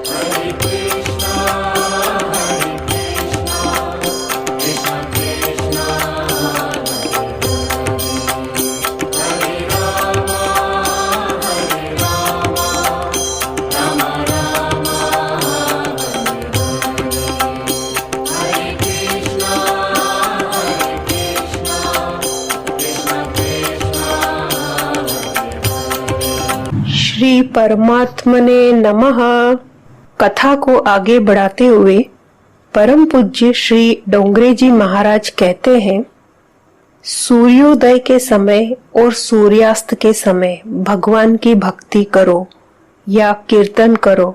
श्री परमात्मने नमः। कथा को आगे बढ़ाते हुए परम पूज्य श्री डोंगरे जी महाराज कहते हैं, सूर्योदय के समय और सूर्यास्त के समय भगवान की भक्ति करो या कीर्तन करो।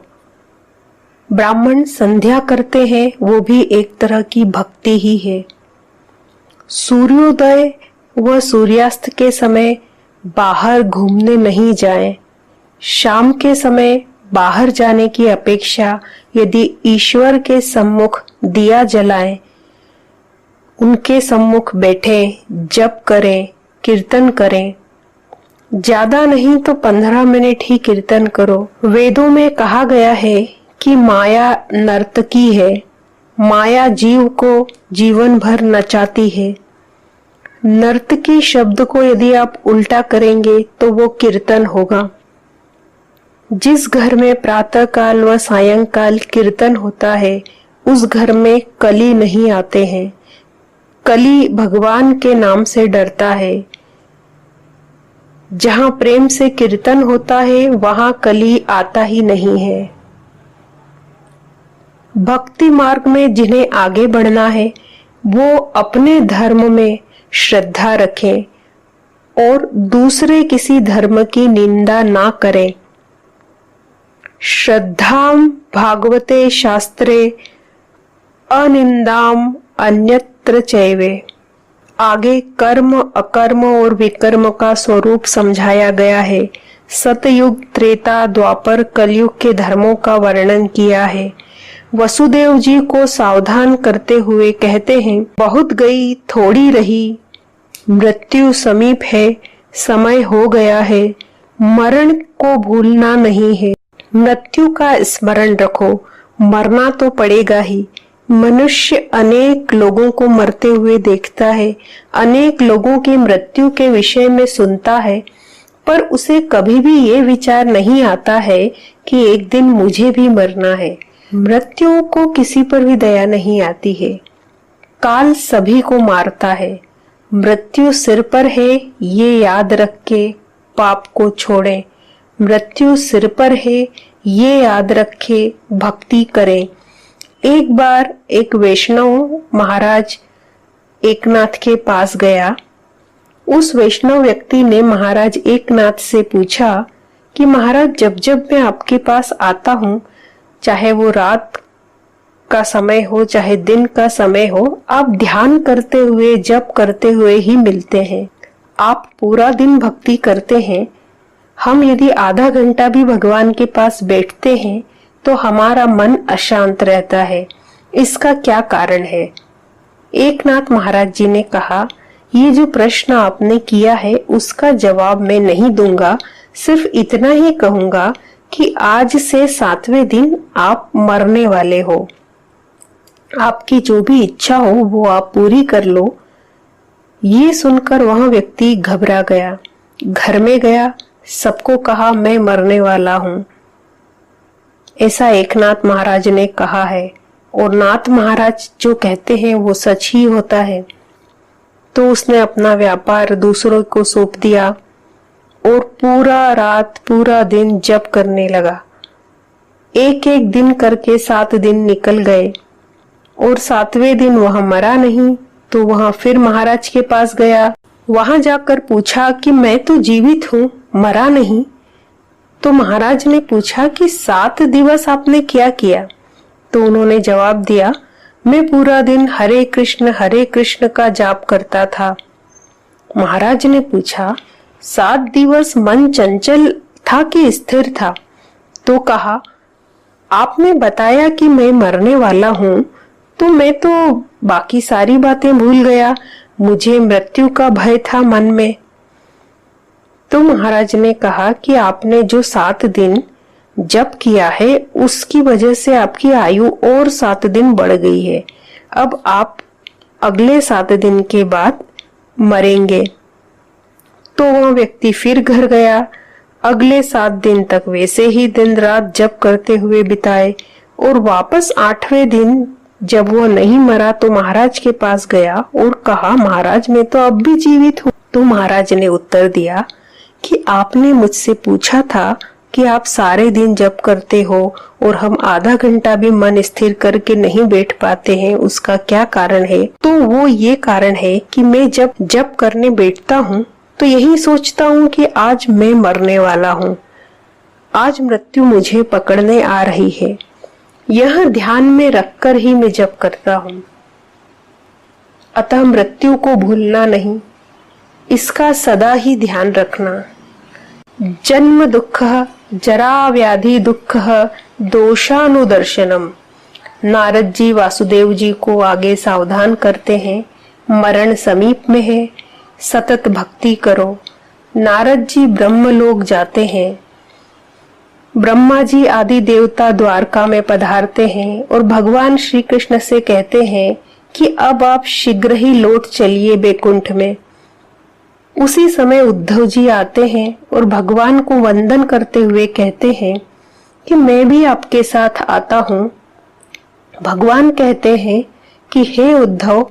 ब्राह्मण संध्या करते हैं, वो भी एक तरह की भक्ति ही है। सूर्योदय व सूर्यास्त के समय बाहर घूमने नहीं जाएं। शाम के समय बाहर जाने की अपेक्षा यदि ईश्वर के सम्मुख दिया जलाएं, उनके सम्मुख बैठे जप करें, कीर्तन करें। ज्यादा नहीं तो 15 मिनट ही कीर्तन करो। वेदों में कहा गया है कि माया नर्तकी है, माया जीव को जीवन भर नचाती है। नर्तकी शब्द को यदि आप उल्टा करेंगे तो वो कीर्तन होगा। जिस घर में प्रातः काल व सायंकाल कीर्तन होता है, उस घर में कली नहीं आते हैं। कली भगवान के नाम से डरता है। जहां प्रेम से कीर्तन होता है, वहां कली आता ही नहीं है। भक्ति मार्ग में जिन्हें आगे बढ़ना है, वो अपने धर्म में श्रद्धा रखें और दूसरे किसी धर्म की निंदा ना करें। श्रद्धाम भागवते शास्त्रे अनिंदाम अन्यत्र चैवे। आगे कर्म, अकर्म और विकर्म का स्वरूप समझाया गया है। सतयुग, त्रेता, द्वापर, कलयुग के धर्मों का वर्णन किया है। वसुदेव जी को सावधान करते हुए कहते हैं, बहुत गई थोड़ी रही, मृत्यु समीप है, समय हो गया है, मरण को भूलना नहीं है। मृत्यु का स्मरण रखो, मरना तो पड़ेगा ही। मनुष्य अनेक लोगों को मरते हुए देखता है, अनेक लोगों की मृत्यु के विषय में सुनता है, पर उसे कभी भी ये विचार नहीं आता है कि एक दिन मुझे भी मरना है। मृत्यु को किसी पर भी दया नहीं आती है। काल सभी को मारता है। मृत्यु सिर पर है, ये याद रख के पाप को छोड़ें। मृत्यु सिर पर है, ये याद रखे, भक्ति करें। एक बार एक वैष्णव महाराज एकनाथ के पास गया। उस वैष्णव व्यक्ति ने महाराज एकनाथ से पूछा कि महाराज, जब जब मैं आपके पास आता हूँ, चाहे वो रात का समय हो चाहे दिन का समय हो, आप ध्यान करते हुए, जप करते हुए ही मिलते हैं। आप पूरा दिन भक्ति करते हैं। हम यदि आधा घंटा भी भगवान के पास बैठते हैं तो हमारा मन अशांत रहता है। इसका क्या कारण है? एकनाथ महाराज जी ने कहा, ये जो प्रश्न आपने किया है उसका जवाब मैं नहीं दूंगा। सिर्फ इतना ही कहूंगा कि आज से 7वें दिन आप मरने वाले हो। आपकी जो भी इच्छा हो वो आप पूरी कर लो। ये सुनकर वह व्यक्ति घबरा गया। घर में गया, सबको कहा मैं मरने वाला हूं। ऐसा एकनाथ महाराज ने कहा है, और नाथ महाराज जो कहते हैं वो सच ही होता है। तो उसने अपना व्यापार दूसरों को सौंप दिया और पूरा रात पूरा दिन जप करने लगा। एक एक दिन करके 7 दिन निकल गए और 7वें दिन वह मरा नहीं। तो वहां फिर महाराज के पास गया। वहां जाकर पूछा कि मैं तो जीवित हूँ, मरा नहीं। तो महाराज ने पूछा कि 7 दिवस आपने क्या किया? तो उन्होंने जवाब दिया, मैं पूरा दिन हरे कृष्ण का जाप करता था। महाराज ने पूछा, 7 दिवस मन चंचल था कि स्थिर था? तो कहा, आपने बताया कि मैं मरने वाला हूँ, तो मैं तो बाकी सारी बातें भूल गया। मुझे मृत्यु का भय था मन में। तो महाराज ने कहा कि आपने जो 7 दिन जप किया है उसकी वजह से आपकी आयु और 7 दिन बढ़ गई है। अब आप अगले 7 दिन के बाद मरेंगे। तो वह व्यक्ति फिर घर गया। अगले 7 दिन तक वैसे ही दिन रात जप करते हुए बिताए और वापस 8वें दिन जब वह नहीं मरा तो महाराज के पास गया और कहा, महाराज मैं तो अब भी जीवित हूँ। तो महाराज ने उत्तर दिया कि आपने मुझसे पूछा था कि आप सारे दिन जप करते हो और हम आधा घंटा भी मन स्थिर करके नहीं बैठ पाते हैं, उसका क्या कारण है? तो वो ये कारण है कि मैं जब जप करने बैठता हूँ तो यही सोचता हूँ कि आज मैं मरने वाला हूँ, आज मृत्यु मुझे पकड़ने आ रही है। यह ध्यान में रखकर ही मैं जप करता हूँ। अतः मृत्यु को भूलना नहीं, इसका सदा ही ध्यान रखना। जन्म दुख जरा व्याधि दुख दोषानुदर्शनम। नारद जी वासुदेव जी को आगे सावधान करते हैं, मरण समीप में है, सतत भक्ति करो। नारद जी ब्रह्मलोक जाते हैं। ब्रह्मा जी आदि देवता द्वारका में पधारते हैं और भगवान श्री कृष्ण से कहते हैं कि अब आप शीघ्र ही लौट चलिए बैकुंठ में। उसी समय उद्धव जी आते हैं और भगवान को वंदन करते हुए कहते हैं कि मैं भी आपके साथ आता हूँ। भगवान कहते हैं कि हे उद्धव,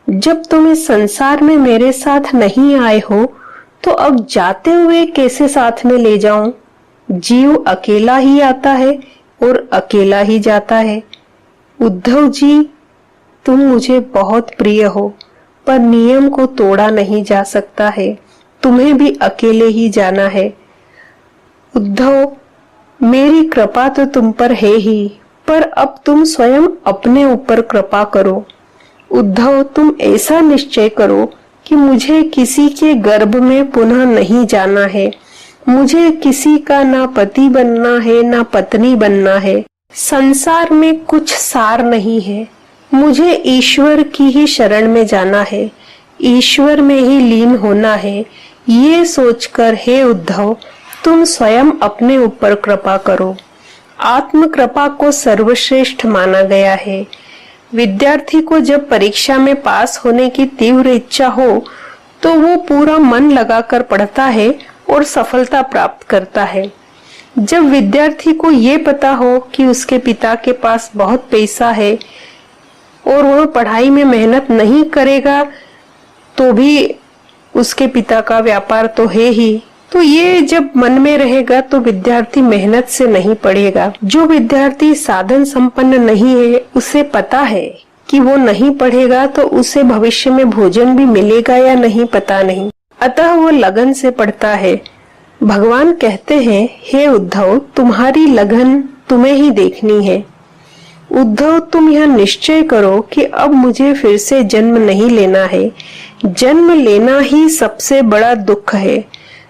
जब तुम इस संसार में मेरे साथ नहीं आए हो तो अब जाते हुए कैसे साथ में ले जाऊं? जीव अकेला ही आता है और अकेला ही जाता है। उद्धव जी, तुम मुझे बहुत प्रिय हो, पर नियम को तोड़ा नहीं जा सकता है, तुम्हें भी अकेले ही जाना है। उद्धव, मेरी कृपा तो तुम पर है ही, पर अब तुम स्वयं अपने ऊपर कृपा करो। उद्धव, तुम ऐसा निश्चय करो कि मुझे किसी के गर्भ में पुनः नहीं जाना है। मुझे किसी का ना पति बनना है ना पत्नी बनना है। संसार में कुछ सार नहीं है। मुझे ईश्वर की ही शरण में जाना है, ईश्वर में ही लीन होना है। ये सोचकर हे उद्धव, तुम स्वयं अपने ऊपर कृपा करो। आत्म कृपा को सर्वश्रेष्ठ माना गया है। विद्यार्थी को जब परीक्षा में पास होने की तीव्र इच्छा हो तो वो पूरा मन लगाकर पढ़ता है और सफलता प्राप्त करता है। जब विद्यार्थी को ये पता हो कि उसके पिता के पास बहुत पैसा है और वह पढ़ाई में मेहनत नहीं करेगा तो भी उसके पिता का व्यापार तो है ही, तो ये जब मन में रहेगा तो विद्यार्थी मेहनत से नहीं पढ़ेगा। जो विद्यार्थी साधन संपन्न नहीं है उसे पता है कि वो नहीं पढ़ेगा तो उसे भविष्य में भोजन भी मिलेगा या नहीं पता नहीं, अतः वो लगन से पढ़ता है। भगवान कहते हैं, हे उद्धव, तुम्हारी लगन तुम्हें ही देखनी है। उद्धव, तुम यह निश्चय करो कि अब मुझे फिर से जन्म नहीं लेना है। जन्म लेना ही सबसे बड़ा दुख है।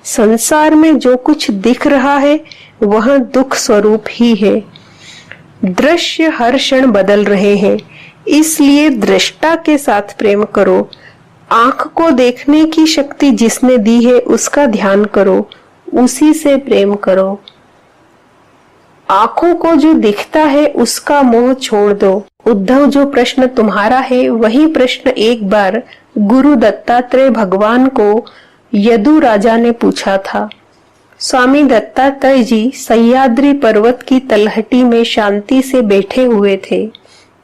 संसार में जो कुछ दिख रहा है वह दुख स्वरूप ही है। दृश्य हर क्षण बदल रहे हैं, इसलिए दृष्टा के साथ प्रेम करो। आंख को देखने की शक्ति जिसने दी है उसका ध्यान करो, उसी से प्रेम करो। आंखों को जो दिखता है उसका मोह छोड़ दो। उद्धव, जो प्रश्न तुम्हारा है वही प्रश्न एक बार गुरु दत्तात्रेय भगवान को यदु राजा ने पूछा था। स्वामी दत्तात्रेय जी सह्याद्री पर्वत की तलहटी में शांति से बैठे हुए थे।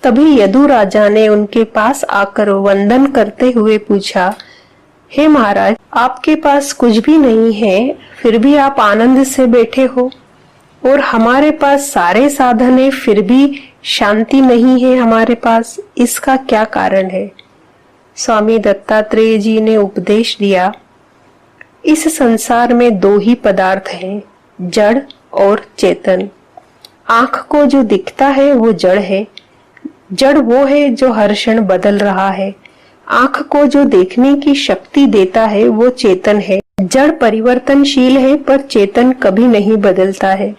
तभी यदु राजा ने उनके पास आकर वंदन करते हुए पूछा, हे महाराज, आपके पास कुछ भी नहीं है फिर भी आप आनंद से बैठे हो, और हमारे पास सारे साधन है फिर भी शांति नहीं है हमारे पास, इसका क्या कारण है? स्वामी दत्तात्रेय जी ने उपदेश दिया, इस संसार में दो ही पदार्थ हैं, जड़ और चेतन। आंख को जो दिखता है वो जड़ है। जड़ वो है जो हर क्षण बदल रहा है। आंख को जो देखने की शक्ति देता है वो चेतन है। जड़ परिवर्तनशील है पर चेतन कभी नहीं बदलता है।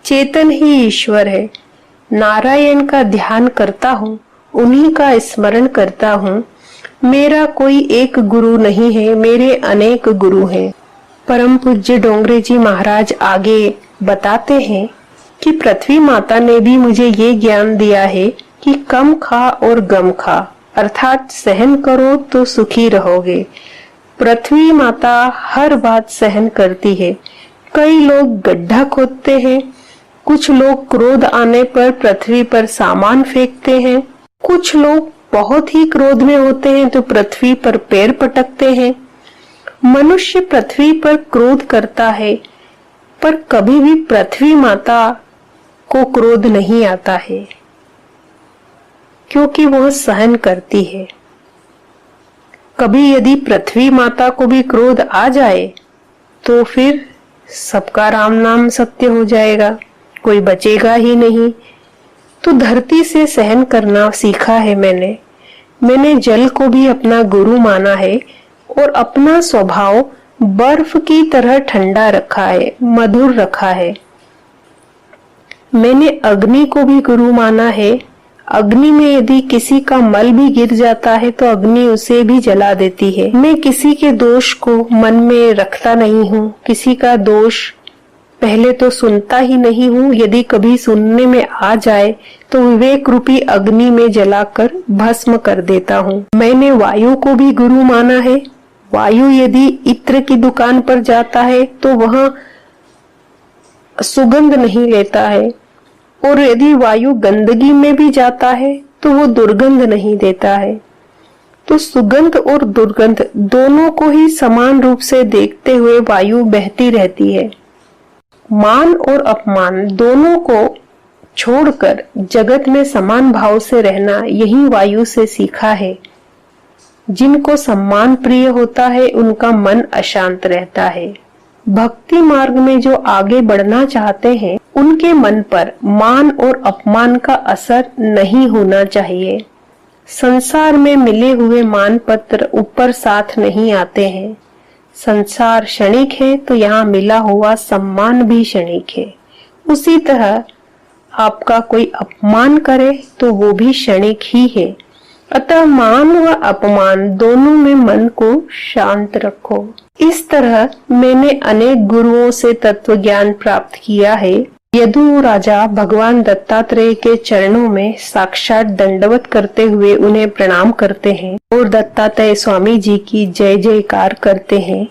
चेतन ही ईश्वर है। नारायण का ध्यान करता हूँ, उन्हीं का स्मरण करता हूँ। मेरा कोई एक गुरु नहीं है, मेरे अनेक गुरु हैं। परम पूज्य डोंगरे जी महाराज आगे बताते हैं कि पृथ्वी माता ने भी मुझे ये ज्ञान दिया है कि कम खा और गम खा, अर्थात सहन करो तो सुखी रहोगे। पृथ्वी माता हर बात सहन करती है। कई लोग गड्ढा खोदते हैं, कुछ लोग क्रोध आने पर पृथ्वी पर सामान फेंकते हैं, कुछ लोग बहुत ही क्रोध में होते हैं तो पृथ्वी पर पैर पटकते हैं। मनुष्य पृथ्वी पर क्रोध करता है, पर कभी भी पृथ्वी माता को क्रोध नहीं आता है, क्योंकि वह सहन करती है। कभी यदि पृथ्वी माता को भी क्रोध आ जाए तो फिर सबका राम नाम सत्य हो जाएगा, कोई बचेगा ही नहीं। तो धरती से सहन करना सीखा है मैंने जल को भी अपना गुरु माना है और अपना स्वभाव बर्फ की तरह ठंडा रखा है, मधुर रखा है। मैंने अग्नि को भी गुरु माना है। अग्नि में यदि किसी का मल भी गिर जाता है तो अग्नि उसे भी जला देती है। मैं किसी के दोष को मन में रखता नहीं हूँ, किसी का दोष पहले तो सुनता ही नहीं हूँ। यदि कभी सुनने में आ जाए तो विवेक रूपी अग्नि में जलाकर भस्म कर देता हूँ। मैंने वायु को भी गुरु माना है। वायु यदि इत्र की दुकान पर जाता है तो वहां सुगंध नहीं लेता है, और यदि वायु गंदगी में भी जाता है तो वो दुर्गंध नहीं देता है। तो सुगंध और दुर्गंध दोनों को ही समान रूप से देखते हुए वायु बहती रहती है। मान और अपमान दोनों को छोड़कर जगत में समान भाव से रहना, यही वायु से सीखा है। जिनको सम्मान प्रिय होता है उनका मन अशांत रहता है। भक्ति मार्ग में जो आगे बढ़ना चाहते हैं उनके मन पर मान और अपमान का असर नहीं होना चाहिए। संसार में मिले हुए मान पत्र ऊपर साथ नहीं आते हैं। संसार क्षणिक है तो यहाँ मिला हुआ सम्मान भी क्षणिक है। उसी तरह आपका कोई अपमान करे तो वो भी क्षणिक ही है। अतः मान व अपमान दोनों में मन को शांत रखो। इस तरह मैंने अनेक गुरुओं से तत्व ज्ञान प्राप्त किया है। यदु राजा भगवान दत्तात्रेय के चरणों में साक्षात दंडवत करते हुए उन्हें प्रणाम करते हैं और दत्तात्रेय स्वामी जी की जय जयकार करते हैं।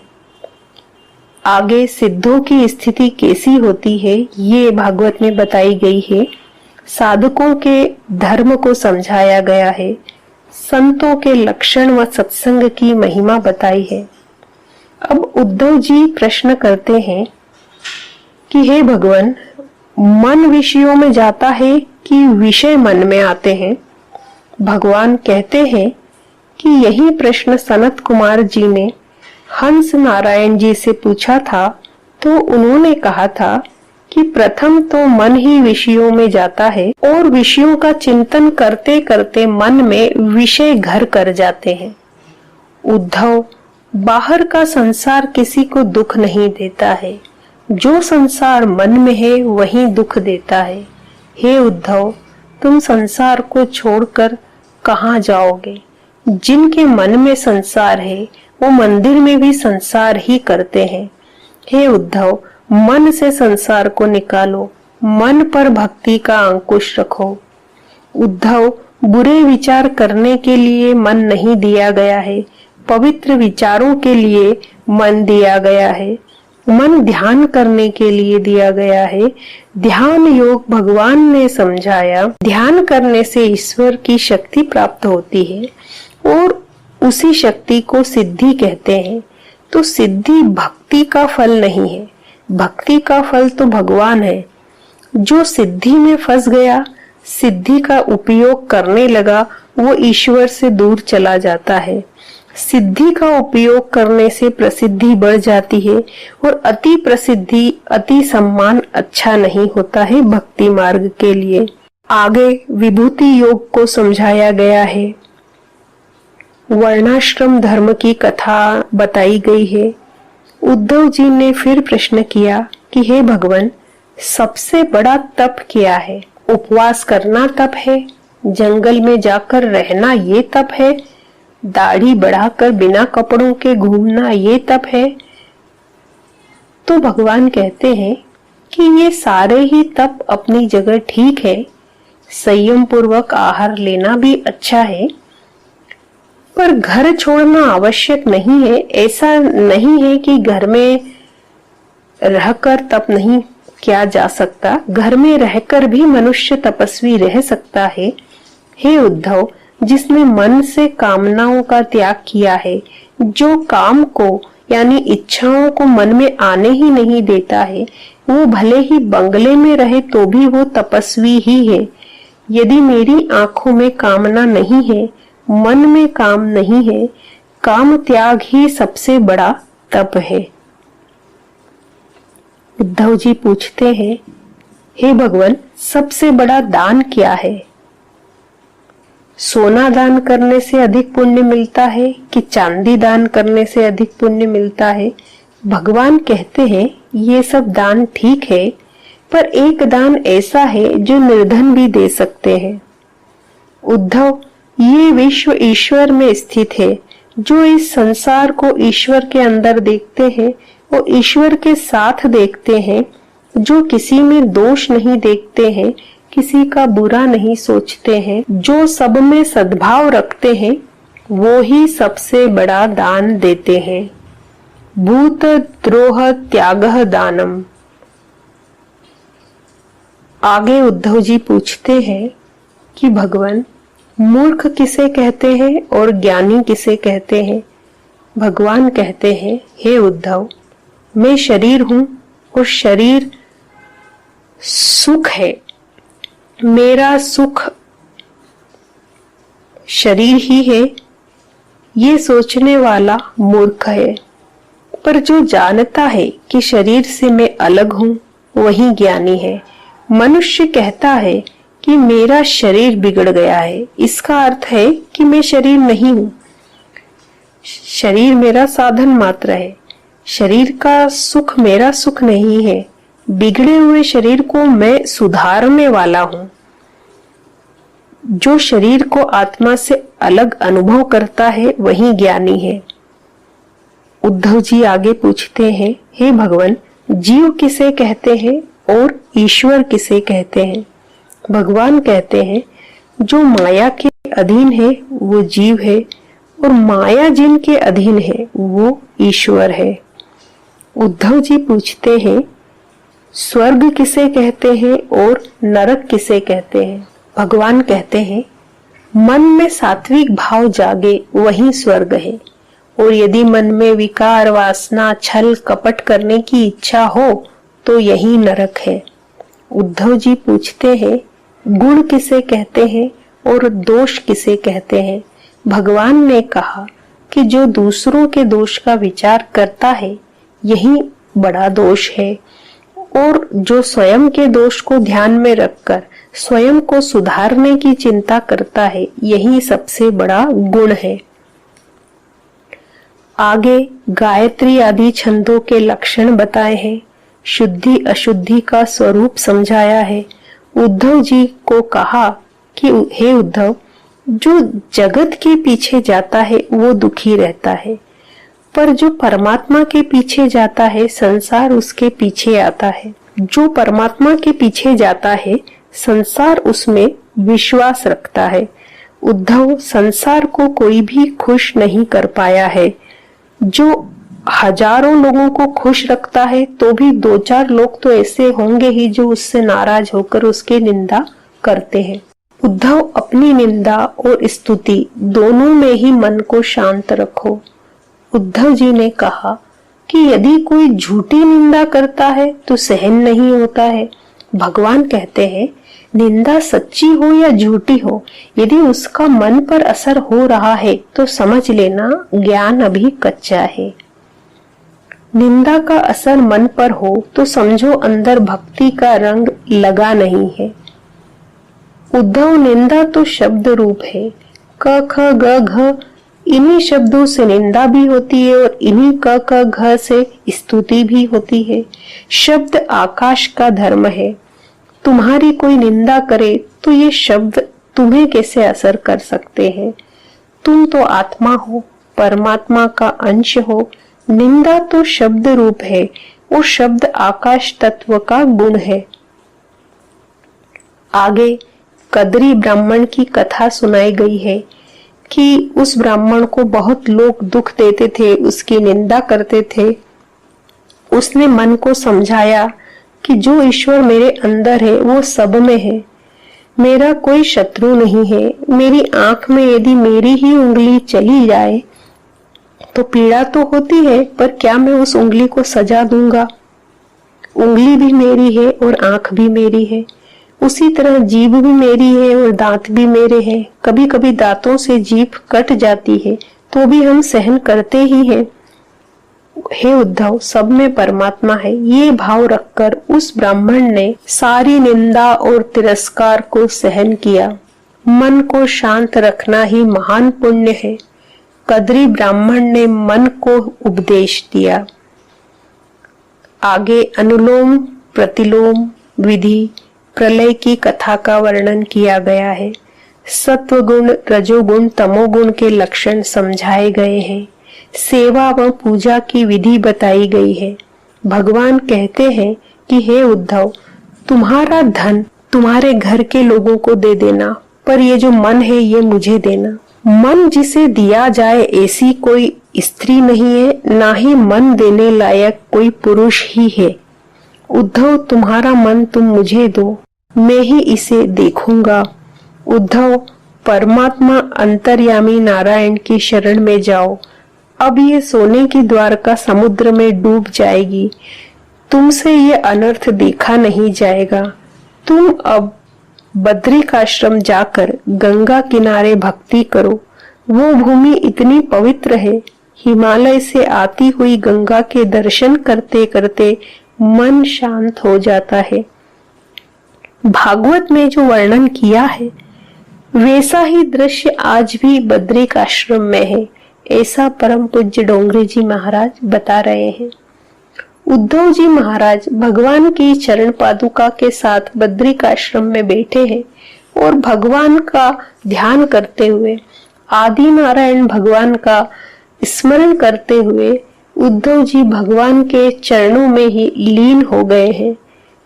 आगे सिद्धों की स्थिति कैसी होती है ये भागवत में बताई गई है। साधकों के धर्म को समझाया गया है। संतों के लक्षण व सत्संग की महिमा बताई है। अब उद्धव जी प्रश्न करते हैं कि हे भगवान, मन विषयों में जाता है कि विषय मन में आते हैं? भगवान कहते हैं कि यही प्रश्न सनत कुमार जी ने हंस नारायण जी से पूछा था, तो उन्होंने कहा था कि प्रथम तो मन ही विषयों में जाता है और विषयों का चिंतन करते करते मन में विषय घर कर जाते हैं। उद्धव, बाहर का संसार किसी को दुख नहीं देता है, जो संसार मन में है वही दुख देता है। हे उद्धव, तुम संसार को छोड़कर कहाँ जाओगे? जिनके मन में संसार है वो मंदिर में भी संसार ही करते हैं। हे उद्धव, मन से संसार को निकालो, मन पर भक्ति का अंकुश रखो। उद्धव, बुरे विचार करने के लिए मन नहीं दिया गया है, पवित्र विचारों के लिए मन दिया गया है। मन ध्यान करने के लिए दिया गया है। ध्यान योग भगवान ने समझाया। ध्यान करने से ईश्वर की शक्ति प्राप्त होती है और उसी शक्ति को सिद्धि कहते हैं। तो सिद्धि भक्ति का फल नहीं है, भक्ति का फल तो भगवान है। जो सिद्धि में फंस गया, सिद्धि का उपयोग करने लगा, वो ईश्वर से दूर चला जाता है। सिद्धि का उपयोग करने से प्रसिद्धि बढ़ जाती है और अति प्रसिद्धि, अति सम्मान अच्छा नहीं होता है भक्ति मार्ग के लिए। आगे विभूति योग को समझाया गया है। वर्णाश्रम धर्म की कथा बताई गई है। उद्धव जी ने फिर प्रश्न किया कि हे भगवान, सबसे बड़ा तप क्या है? उपवास करना तप है? जंगल में जाकर रहना ये तप है? दाढ़ी बढ़ाकर बिना कपड़ों के घूमना ये तप है? तो भगवान कहते हैं कि ये सारे ही तप अपनी जगह ठीक है, संयम पूर्वक आहार लेना भी अच्छा है, पर घर छोड़ना आवश्यक नहीं है। ऐसा नहीं है कि घर में रहकर तप नहीं किया जा सकता, घर में रहकर भी मनुष्य तपस्वी रह सकता है। हे उद्धव, जिसने मन से कामनाओं का त्याग किया है, जो काम को यानी इच्छाओं को मन में आने ही नहीं देता है, वो भले ही बंगले में रहे तो भी वो तपस्वी ही है। यदि मेरी आंखों में कामना नहीं है, मन में काम नहीं है, काम त्याग ही सबसे बड़ा तप है। उद्धव जी पूछते हैं, हे भगवान, सबसे बड़ा दान क्या है? सोना दान करने से अधिक पुण्य मिलता है कि चांदी दान करने से अधिक पुण्य मिलता है? भगवान कहते हैं, ये सब दान ठीक है, पर एक दान ऐसा है जो निर्धन भी दे सकते हैं। उद्धव, ये विश्व ईश्वर में स्थित है। जो इस संसार को ईश्वर के अंदर देखते हैं, वो ईश्वर के साथ देखते हैं। जो किसी में दोष नहीं देखते हैं, किसी का बुरा नहीं सोचते हैं, जो सब में सद्भाव रखते हैं, वो ही सबसे बड़ा दान देते हैं। भूत द्रोह त्यागः दानम। आगे उद्धव जी पूछते हैं कि भगवान, मूर्ख किसे कहते हैं और ज्ञानी किसे कहते हैं? भगवान कहते हैं, हे उद्धव, मैं शरीर हूं और शरीर सुख है। मेरा सुख शरीर ही है, ये सोचने वाला मूर्ख है। पर जो जानता है कि शरीर से मैं अलग हूं, वही ज्ञानी है। मनुष्य कहता है कि मेरा शरीर बिगड़ गया है, इसका अर्थ है कि मैं शरीर नहीं हूं। शरीर मेरा साधन मात्र है। शरीर का सुख मेरा सुख नहीं है। बिगड़े हुए शरीर को मैं सुधारने वाला हूं। जो शरीर को आत्मा से अलग अनुभव करता है, वही ज्ञानी है। उद्धव जी आगे पूछते हैं, हे भगवान, जीव किसे कहते हैं और ईश्वर किसे कहते हैं? भगवान कहते हैं, जो माया के अधीन है वो जीव है, और माया जिनके अधीन है वो ईश्वर है। उद्धव जी पूछते हैं, स्वर्ग किसे कहते हैं और नरक किसे कहते हैं? भगवान कहते हैं, मन में सात्विक भाव जागे वही स्वर्ग है, और यदि मन में विकार, वासना, छल, कपट करने की इच्छा हो तो यही नरक है। उद्धव जी पूछते हैं, गुण किसे कहते हैं और दोष किसे कहते हैं? भगवान ने कहा कि जो दूसरों के दोष का विचार करता है, यही बड़ा दोष है, और जो स्वयं के दोष को ध्यान में रखकर स्वयं को सुधारने की चिंता करता है, यही सबसे बड़ा गुण है। आगे गायत्री आदि छंदों के लक्षण बताए हैं, शुद्धि अशुद्धि का स्वरूप समझाया है। उद्धव जी को कहा कि हे उद्धव, जो जगत के पीछे जाता है वो दुखी रहता है, पर जो परमात्मा के पीछे जाता है, संसार उसके पीछे आता है। जो परमात्मा के पीछे जाता है, संसार उसमें विश्वास रखता है। उद्धव, संसार को कोई भी खुश नहीं कर पाया है। जो हजारों लोगों को खुश रखता है, तो भी 2-4 लोग तो ऐसे होंगे ही जो उससे नाराज होकर उसकी निंदा करते हैं। उद्धव, अपनी निंदा और स्तुति दोनों में ही मन को शांत रखो। उद्धव जी ने कहा कि यदि कोई झूठी निंदा करता है तो सहन नहीं होता है। भगवान कहते हैं, निंदा सच्ची हो या झूठी हो, यदि उसका मन पर असर हो रहा है तो समझ लेना ज्ञान अभी कच्चा है। निंदा का असर मन पर हो तो समझो अंदर भक्ति का रंग लगा नहीं है। उद्धव, निंदा तो शब्द रूप है। क ख ग घ, इन्हीं शब्दों से निंदा भी होती है और इन्हीं क ख घ से स्तुति भी होती है। शब्द आकाश का धर्म है। तुम्हारी कोई निंदा करे तो ये शब्द तुम्हें कैसे असर कर सकते हैं? तुम तो आत्मा हो, परमात्मा का अंश हो। निंदा तो शब्द रूप है, वो शब्द आकाश तत्व का गुण है। आगे कद्री ब्राह्मण की कथा सुनाई गई है कि उस ब्राह्मण को बहुत लोग दुख देते थे, उसकी निंदा करते थे। उसने मन को समझाया कि जो ईश्वर मेरे अंदर है वो सब में है, मेरा कोई शत्रु नहीं है। मेरी आंख में यदि मेरी ही उंगली चली जाए तो पीड़ा तो होती है, पर क्या मैं उस उंगली को सजा दूंगा? उंगली भी मेरी है और आंख भी मेरी है। उसी तरह जीभ भी मेरी है और दांत भी मेरे हैं। कभी कभी दांतों से जीभ कट जाती है तो भी हम सहन करते ही हैं। हे उद्धव, सब में परमात्मा है, ये भाव रखकर उस ब्राह्मण ने सारी निंदा और तिरस्कार को सहन किया। मन को शांत रखना ही महान पुण्य है। कद्री ब्राह्मण ने मन को उपदेश दिया। आगे अनुलोम प्रतिलोम विधि प्रलय की कथा का वर्णन किया गया है। सत्वगुण, रजोगुण, तमोगुण के लक्षण समझाए गए हैं। सेवा व पूजा की विधि बताई गई है। भगवान कहते हैं कि हे उद्धव, तुम्हारा धन तुम्हारे घर के लोगों को दे देना, पर ये जो मन है ये मुझे देना। मन जिसे दिया जाए ऐसी कोई स्त्री नहीं है, ना ही मन देने लायक कोई पुरुष ही है। उद्धव, तुम्हारा मन तुम मुझे दो, मैं ही इसे देखूंगा। उद्धव, परमात्मा अंतर्यामी नारायण की शरण में जाओ। अब ये सोने की द्वारका समुद्र में डूब जाएगी, तुमसे ये अनर्थ देखा नहीं जाएगा। तुम अब बद्रिकाश्रम जाकर गंगा किनारे भक्ति करो। वो भूमि इतनी पवित्र है, हिमालय से आती हुई गंगा के दर्शन करते करते मन शांत हो जाता है। भागवत में जो वर्णन किया है वैसा ही दृश्य आज भी बद्रिकाश्रम में है, ऐसा परम पूज्य डोंगरे जी महाराज बता रहे हैं। उद्धव जी महाराज भगवान की चरण पादुका के साथ बद्रिकाश्रम में बैठे हैं और भगवान का ध्यान करते हुए, आदि नारायण भगवान का स्मरण करते हुए उद्धव जी भगवान के चरणों में ही लीन हो गए हैं।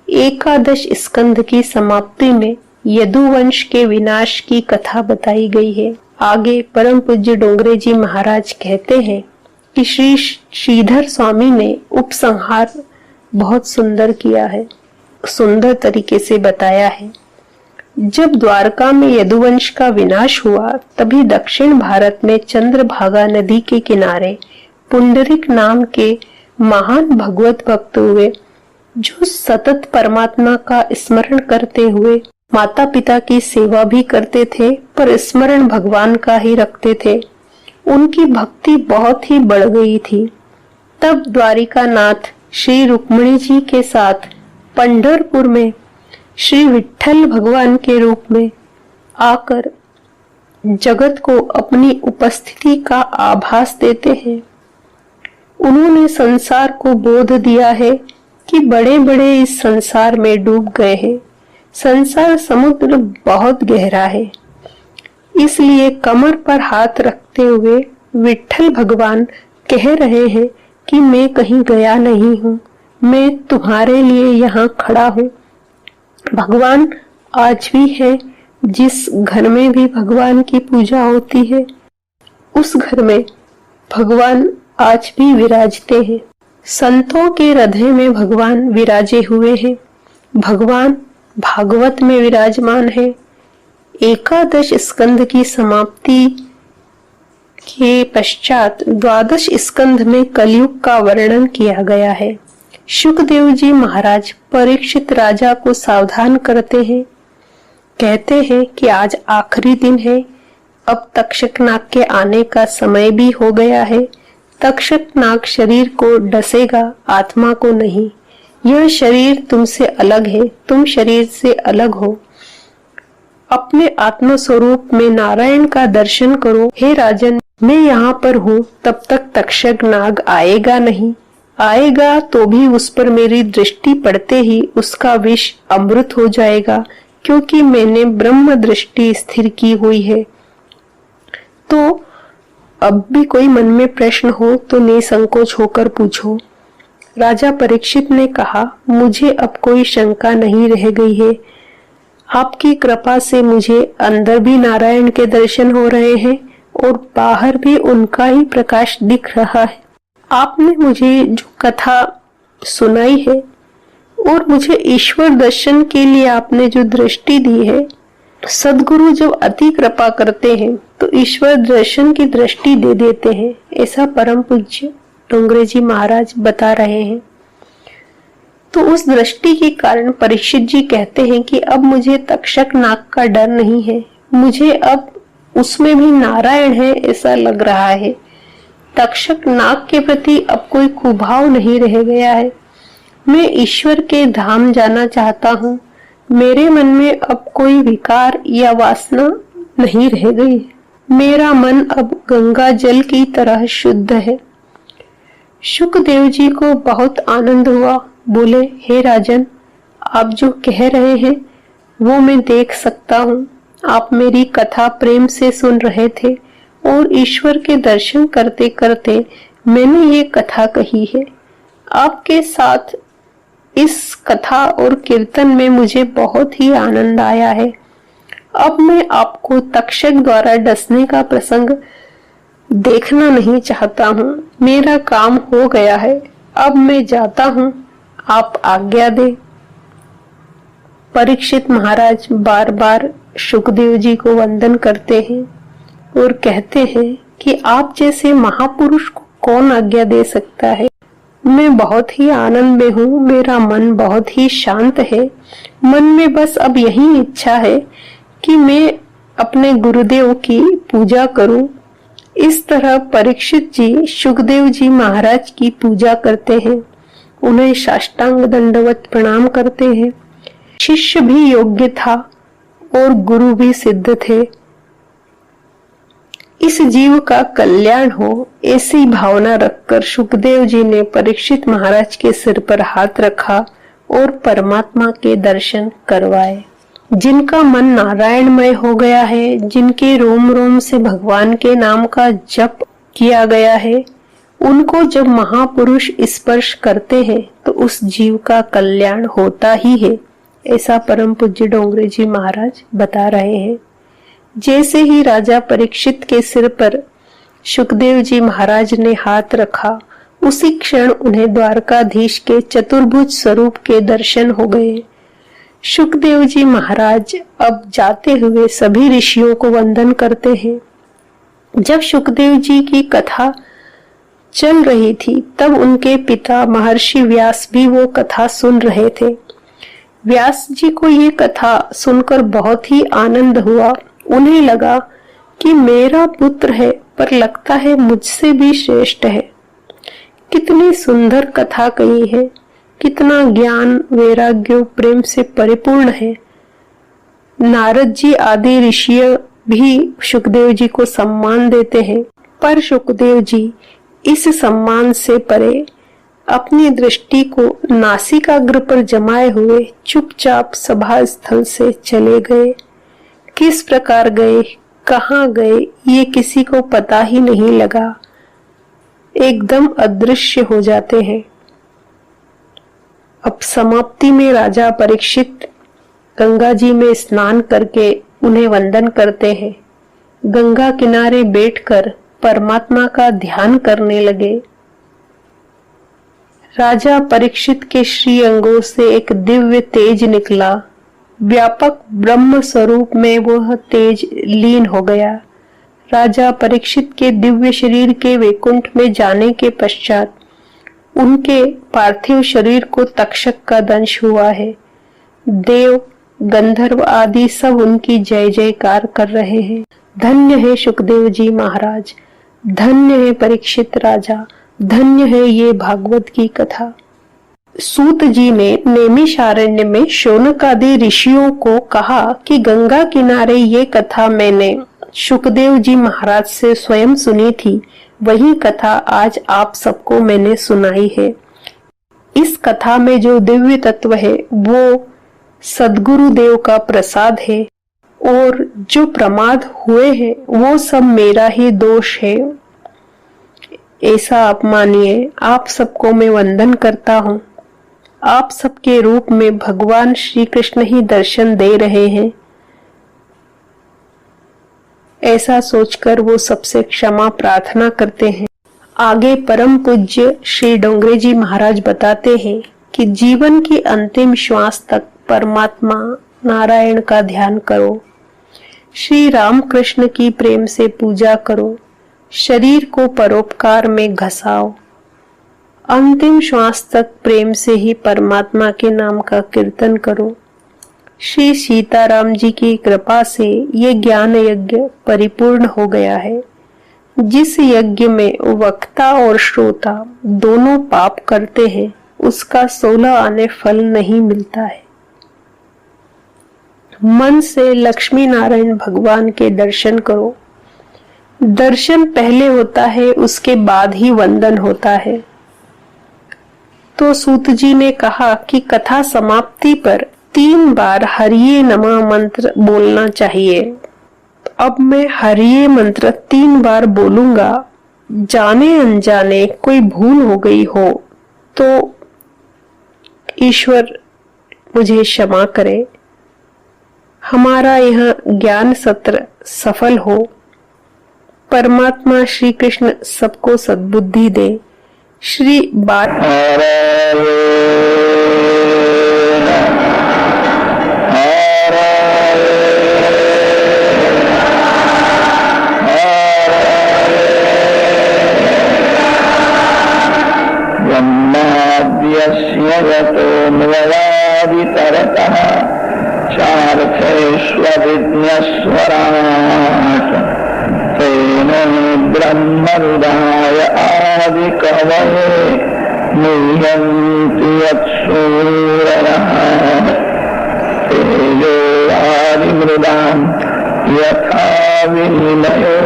एकादश स्कंध की समाप्ति में यदुवंश के विनाश की कथा बताई गई है। आगे परम पूज्य डोंगरे जी महाराज कहते हैं कि श्री श्रीधर स्वामी ने उपसंहार बहुत सुंदर किया है, सुंदर तरीके से बताया है। जब द्वारका में यदुवंश का विनाश हुआ, तभी दक्षिण भारत में चंद्रभागा नदी के किनारे पुंडरीक नाम के महान भगवत भक्त हुए, जो सतत परमात्मा का स्मरण करते हुए माता पिता की सेवा भी करते थे, पर स्मरण भगवान का ही रखते थे। उनकी भक्ति बहुत ही बढ़ गई थी। तब द्वारिका नाथ श्री रुक्मिणी जी के साथ पंढरपुर में श्री विठ्ठल भगवान के रूप में आकर जगत को अपनी उपस्थिति का आभास देते हैं। उन्होंने संसार को बोध दिया है कि बड़े बड़े इस संसार में डूब गए हैं। संसार समुद्र बहुत गहरा है, इसलिए कमर पर हाथ रखते हुए विठ्ठल भगवान कह रहे हैं कि मैं कहीं गया नहीं हूँ, मैं तुम्हारे लिए यहाँ खड़ा हूँ। भगवान आज भी है। जिस घर में भी भगवान की पूजा होती है, उस घर में भगवान आज भी विराजते हैं। संतों के हृदय में भगवान विराजे हुए हैं। भगवान भागवत में विराजमान है। एकादश स्कंध की समाप्ति के पश्चात द्वादश स्कंध में कलयुग का वर्णन किया गया है। शुकदेव जी महाराज परीक्षित राजा को सावधान करते हैं, कहते हैं कि आज आखिरी दिन है, अब तक्षक नाग के आने का समय भी हो गया है। तक्षक नाग शरीर को डसेगा, आत्मा को नहीं। यह शरीर तुमसे अलग है, तुम शरीर से अलग हो। अपने आत्म स्वरूप में नारायण का दर्शन करो। हे राजन, मैं यहाँ पर हूँ, तब तक तक्षक नाग आएगा नहीं। आएगा तो भी उस पर मेरी दृष्टि पड़ते ही उसका विष अमृत हो जाएगा, क्योंकि मैंने ब्रह्म दृष्टि स्थिर की हुई है। तो अब भी कोई मन में प्रश्न हो तो निसंकोच होकर पूछो। राजा परीक्षित ने कहा, मुझे अब कोई शंका नहीं रह गई है। आपकी कृपा से मुझे अंदर भी नारायण के दर्शन हो रहे हैं और बाहर भी उनका ही प्रकाश दिख रहा है। आपने मुझे जो कथा सुनाई है और मुझे ईश्वर दर्शन के लिए आपने जो दृष्टि दी है, सदगुरु जब अति कृपा करते हैं तो ईश्वर दर्शन की दृष्टि दे देते हैं, ऐसा परम पूज्य डोंगरे जी महाराज बता रहे हैं। तो उस दृष्टि के कारण परीक्षित जी कहते हैं कि अब मुझे तक्षक नाग का डर नहीं है, मुझे अब उसमें भी नारायण है ऐसा लग रहा है। तक्षक नाग के प्रति अब कोई कुभाव नहीं रह गया है। मैं ईश्वर के धाम जाना चाहता हूँ। मेरे मन में अब कोई विकार या वासना नहीं रह गई। मेरा मन अब गंगा जल की तरह शुद्ध है। शुकदेव जी को बहुत आनंद हुआ। बोले, हे राजन, आप जो कह रहे हैं वो मैं देख सकता हूँ। आप मेरी कथा प्रेम से सुन रहे थे और ईश्वर के दर्शन करते करते मैंने ये कथा कही है। आपके साथ इस कथा और कीर्तन में मुझे बहुत ही आनंद आया है। अब मैं आपको तक्षक द्वारा डसने का प्रसंग देखना नहीं चाहता हूँ। मेरा काम हो गया है, अब मैं जाता हूँ, आप आज्ञा दे। परीक्षित महाराज बार बार शुकदेव जी को वंदन करते हैं और कहते हैं कि आप जैसे महापुरुष को कौन आज्ञा दे सकता है। मैं बहुत ही आनंद में हूँ, मेरा मन बहुत ही शांत है। मन में बस अब यही इच्छा है कि मैं अपने गुरुदेव की पूजा करूं। इस तरह परीक्षित जी शुकदेव जी महाराज की पूजा करते हैं, उन्हें साष्टांग दंडवत प्रणाम करते हैं। शिष्य भी योग्य था और गुरु भी सिद्ध थे। इस जीव का कल्याण हो ऐसी भावना रखकर शुकदेव जी ने परीक्षित महाराज के सिर पर हाथ रखा और परमात्मा के दर्शन करवाए। जिनका मन नारायणमय हो गया है, जिनके रोम रोम से भगवान के नाम का जप किया गया है, उनको जब महापुरुष स्पर्श करते हैं तो उस जीव का कल्याण होता ही है, ऐसा परम पूज्य डोंगरे जी महाराज बता रहे हैं। जैसे ही राजा परीक्षित के सिर पर शुकदेव जी महाराज ने हाथ रखा, उसी क्षण उन्हें द्वारकाधीश के चतुर्भुज स्वरूप के दर्शन हो गए। शुकदेव जी महाराज अब जाते हुए सभी ऋषियों को वंदन करते हैं। जब शुकदेव जी की कथा चल रही थी तब उनके पिता महर्षि व्यास भी वो कथा सुन रहे थे। व्यास जी को ये कथा सुनकर बहुत ही आनंद हुआ। उन्हें लगा कि मेरा पुत्र है पर लगता है मुझसे भी श्रेष्ठ है। कितनी सुंदर कथा कही है, कितना ज्ञान वैराग्य प्रेम से परिपूर्ण है। नारद जी आदि ऋषि भी शुकदेव जी को सम्मान देते हैं, पर शुकदेव जी इस सम्मान से परे अपनी दृष्टि को नासिकाग्र पर जमाए हुए चुपचाप सभा स्थल से चले गए। किस प्रकार गए, कहाँ गए, ये किसी को पता ही नहीं लगा, एकदम अदृश्य हो जाते हैं। अब समाप्ति में राजा परीक्षित गंगा जी में स्नान करके उन्हें वंदन करते हैं। गंगा किनारे बैठकर परमात्मा का ध्यान करने लगे। राजा परीक्षित के श्री अंगों से एक दिव्य तेज निकला। व्यापक ब्रह्म स्वरूप में वह तेज लीन हो गया। राजा परीक्षित के दिव्य शरीर के वैकुंठ में जाने के पश्चात उनके पार्थिव शरीर को तक्षक का दंश हुआ है। देव गंधर्व आदि सब उनकी जय जयकार कर रहे हैं। धन्य है शुकदेव जी महाराज, धन्य है परीक्षित राजा, धन्य है ये भागवत की कथा। सूत जी ने नैमिषारण्य में शौनक आदि ऋषियों को कहा कि गंगा किनारे ये कथा मैंने शुकदेव जी महाराज से स्वयं सुनी थी, वही कथा आज आप सबको मैंने सुनाई है। इस कथा में जो दिव्य तत्व है वो सद्गुरु देव का प्रसाद है और जो प्रमाद हुए हैं वो सब मेरा ही दोष है। ऐसा आप मानिए, आप सबको मैं वंदन करता हूँ। आप सबके रूप में भगवान श्री कृष्ण ही दर्शन दे रहे हैं। ऐसा सोचकर वो सबसे क्षमा प्रार्थना करते हैं। आगे परम पूज्य श्री डोंगरे जी महाराज बताते हैं कि जीवन की अंतिम श्वास तक परमात्मा नारायण का ध्यान करो, श्री राम कृष्ण की प्रेम से पूजा करो, शरीर को परोपकार में घसाओ, अंतिम श्वास तक प्रेम से ही परमात्मा के नाम का कीर्तन करो। श्री सीताराम जी की कृपा से ये ज्ञान यज्ञ परिपूर्ण हो गया है। जिस यज्ञ में वक्ता और श्रोता दोनों पाप करते हैं, उसका 16 आने फल नहीं मिलता है। मन से लक्ष्मी नारायण भगवान के दर्शन करो। दर्शन पहले होता है, उसके बाद ही वंदन होता है। तो सूत जी ने कहा कि कथा समाप्ति पर 3 बार हरिये नमः मंत्र बोलना चाहिए। अब मैं हरिये मंत्र 3 बार बोलूंगा। जाने अनजाने कोई भूल हो गई हो तो ईश्वर मुझे क्षमा करे। हमारा यह ज्ञान सत्र सफल हो। परमात्मा श्री कृष्ण सबको सद्बुद्धि दे। श्री बात ब्रह्माद्यस्यतोऽन्वयादितरतः चार्थेष्वभिज्ञस्वराट् तेन ब्रह्महृदाय आदिकवये मुह्यन्ति यत्सूरयः तेजो आदिमृदाम् यथा विनिमयो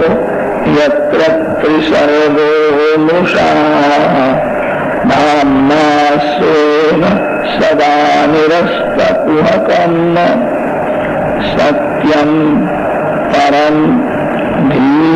यत्र त्रिसर्गो मृषा नाम्ना स्वेन सदा निरस्तकुहकम् सत्यम् परम् धीमहि।